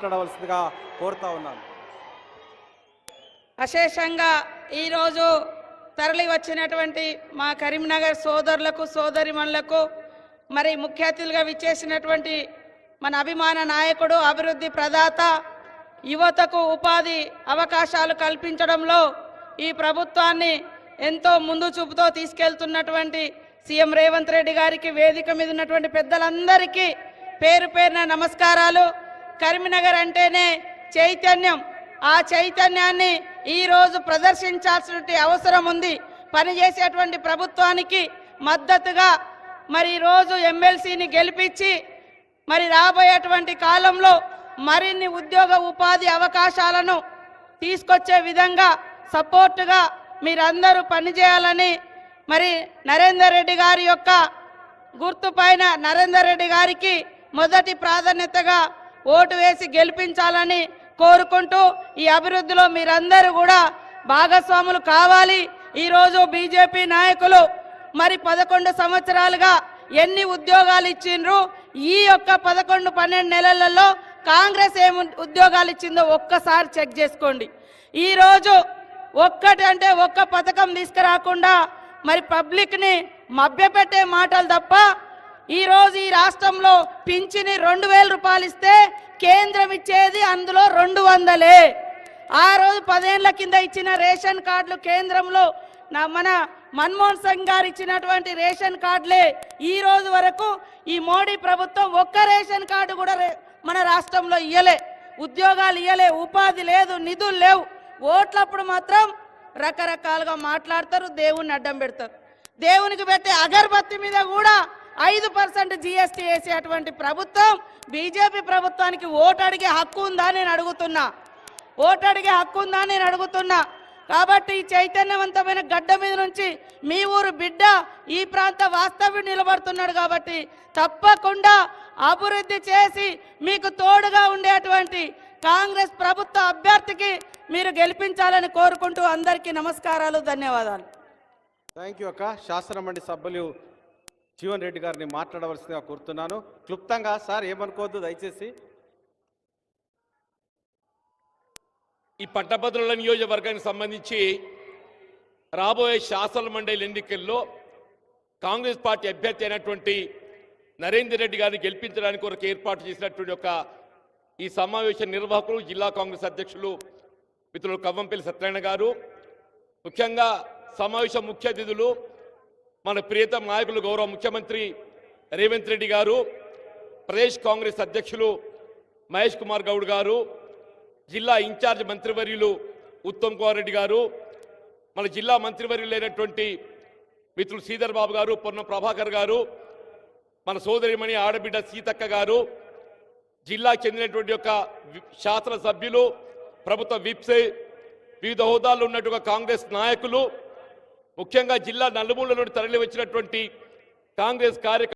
మాట్లాడవలసిందిగా కోరుతా ఉన్నాను. అశేషంగా ఈరోజు తరలి వచ్చినటువంటి మా కరీంనగర్ సోదరులకు సోదరిమణులకు మరి ముఖ్య అతిథులుగా విచ్చేసినటువంటి మన అభిమాన నాయకుడు అభివృద్ధి ప్రదాత యువతకు ఉపాధి అవకాశాలు కల్పించడంలో ఈ ప్రభుత్వాన్ని ఎంతో ముందు చూపుతో తీసుకెళ్తున్నటువంటి సీఎం రేవంత్ రెడ్డి గారికి వేదిక మీద ఉన్నటువంటి పెద్దలందరికీ పేరు పేరున నమస్కారాలు. కరీంనగర్ అంటేనే చైతన్యం. ఆ చైతన్యాన్ని ఈరోజు ప్రదర్శించాల్సిన అవసరం ఉంది. పనిచేసేటువంటి ప్రభుత్వానికి మద్దతుగా మరి ఈరోజు ఎమ్మెల్సీని గెలిపించి మరి రాబోయేటువంటి కాలంలో మరిన్ని ఉద్యోగ ఉపాధి అవకాశాలను తీసుకొచ్చే విధంగా సపోర్టుగా మీరందరూ పనిచేయాలని మరి నరేందర్ రెడ్డి గారి యొక్క గుర్తుపైన నరేందర్ రెడ్డి గారికి మొదటి ప్రాధాన్యతగా ఓటు వేసి గెలిపించాలని కోరుకుంటూ ఈ అభివృద్ధిలో మీరందరూ కూడా భాగస్వాములు కావాలి. ఈరోజు బీజేపీ నాయకులు మరి 11 సంవత్సరాలుగా ఎన్ని ఉద్యోగాలు ఇచ్చిండ్రు, ఈ యొక్క 11-12 నెలలలో కాంగ్రెస్ ఏం ఉద్యోగాలు ఇచ్చిందో ఒక్కసారి చెక్ చేసుకోండి. ఈరోజు ఒక్కటంటే ఒక్క పథకం తీసుకురాకుండా మరి పబ్లిక్ని మభ్యపెట్టే మాటలు తప్ప ఈరోజు ఈ రాష్ట్రంలో పింఛని 2000 రూపాయలు ఇస్తే కేంద్రం ఇచ్చేది అందులో 200. ఆ రోజు 10 ఏళ్ల కింద ఇచ్చిన రేషన్ కార్డులు కేంద్రంలో మన మన్మోహన్ సింగ్ గారు ఇచ్చినటువంటి రేషన్ కార్డులే ఈ రోజు వరకు ఈ మోడీ ప్రభుత్వం ఒక్క రేషన్ కార్డు కూడా మన రాష్ట్రంలో ఇయ్యలే. ఉద్యోగాలు ఇయ్యలే, ఉపాధి లేదు, నిధులు లేవు. ఓట్లప్పుడు మాత్రం రకరకాలుగా మాట్లాడతారు, దేవుణ్ణి అడ్డం పెడతారు. దేవునికి పెట్టే అగరబత్తి మీద కూడా 5% GST వేసేటువంటి ప్రభుత్వం బీజేపీ ప్రభుత్వానికి ఓటు అడిగే హక్కు ఉందా నేను అడుగుతున్నా. ఓటు అడిగే హక్కు ఉందా నేను అడుగుతున్నా. కాబట్టి ఈ చైతన్యవంతమైన గడ్డ మీద నుంచి మీ ఊరు బిడ్డ ఈ ప్రాంత వాస్తవ్యుడు నిలబడుతున్నాడు. కాబట్టి తప్పకుండా అభివృద్ధి చేసి మీకు తోడుగా ఉండేటువంటి కాంగ్రెస్ ప్రభుత్వ అభ్యర్థికి మీరు గెలిపించాలని కోరుకుంటూ అందరికీ నమస్కారాలు, ధన్యవాదాలు. థ్యాంక్ యూ అక్క. శాసనమండలి సభ్యులు జీవన్ రెడ్డి గారిని మాట్లాడవలసిందిగా కోరుతున్నాను. క్లుప్తంగా సార్ ఏమనుకోవద్దు దయచేసి. ఈ పట్టభద్రుల నియోజకవర్గానికి సంబంధించి రాబోయే శాసన మండలి ఎన్నికల్లో కాంగ్రెస్ పార్టీ అభ్యర్థి అయినటువంటి నరేందర్ రెడ్డి గారిని గెలిపించడానికి కొరకు ఏర్పాటు చేసినటువంటి ఒక ఈ సమావేశ నిర్వాహకులు జిల్లా కాంగ్రెస్ అధ్యక్షులు మిత్రులు కవ్వంపల్లి సత్యనారాయణ గారు, ముఖ్యంగా సమావేశ ముఖ్య అతిథులు మన ప్రియతమ నాయకులు గౌరవ ముఖ్యమంత్రి రేవంత్ రెడ్డి గారు, ప్రదేశ్ కాంగ్రెస్ అధ్యక్షులు మహేష్ కుమార్ గౌడ్ గారు, జిల్లా ఇన్ఛార్జ్ మంత్రివర్యులు ఉత్తమ్ కుమార్ రెడ్డి గారు, మన జిల్లా మంత్రివర్యులైనటువంటి మిత్రులు శ్రీధర్ బాబు గారు, పొన్నం ప్రభాకర్ గారు, మన సోదరిమణి ఆడబిడ్డ సీతక్క గారు, జిల్లాకు చెందినటువంటి యొక్క శాసనసభ్యులు, ప్రభుత్వ విప్స్, వివిధ హోదాల్లో ఉన్నటువంటి కాంగ్రెస్ నాయకులు, ముఖ్యంగా జిల్లా నలుమూల నుండి తరలి వచ్చినటువంటి కాంగ్రెస్ కార్యకర్తలు